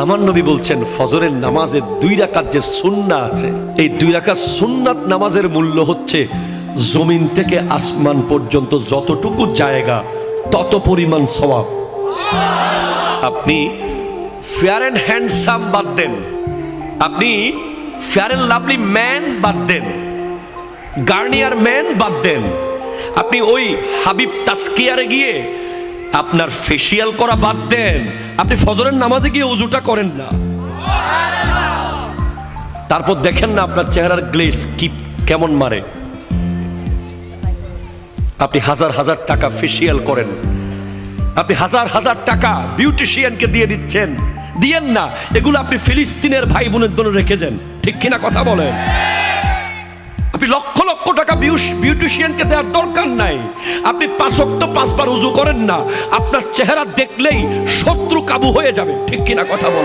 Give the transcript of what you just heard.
আমার নবী বলছেন ফজরের নামাজে 2 রাকাত যে সুন্নাত আছে, এই 2 রাকাত সুন্নাত নামাজের মূল্য হচ্ছে জমিন থেকে আসমান পর্যন্ত যতটুকু জায়গা তত পরিমাণ সওয়াব। আপনি ফেয়ার অ্যান্ড হ্যান্ডসাম বাদ দেন, আপনি ফেয়ার অ্যান্ড লাভলি ম্যান বাদ দেন, গার্নিয়ার ম্যান বাদ দেন, আপনি ওই হাবিব তাসকিয়ারে গিয়ে আপনার ফেসিয়াল করা বাদ দেন, আপনি ফজরের নামাজে গিয়ে ওযুটা করেন না, তারপর দেখেন না আপনার চেহারার গ্লেজ কি কেমন মারে। আপনি হাজার হাজার টাকা ফেসিয়াল করেন, আপনি হাজার হাজার টাকা বিউটিশিয়ানকে দিয়ে দিচ্ছেন, দিয়েন না, এগুলো আপনি ফিলিস্তিনের ভাই বোনের জন্য রেখে যান, ঠিক কিনা কথা বলেন? আপনি লক্ষ লক্ষ টাকা বিউটিশিয়ানকে দেওয়ার দরকার নাই। আপনি 5 ওয়াক্ত 5 বার ওযু করেন না, আপনার চেহারা দেখলেই শত্রু কাবু হয়ে যাবে, ঠিক কিনা কথা বলেন?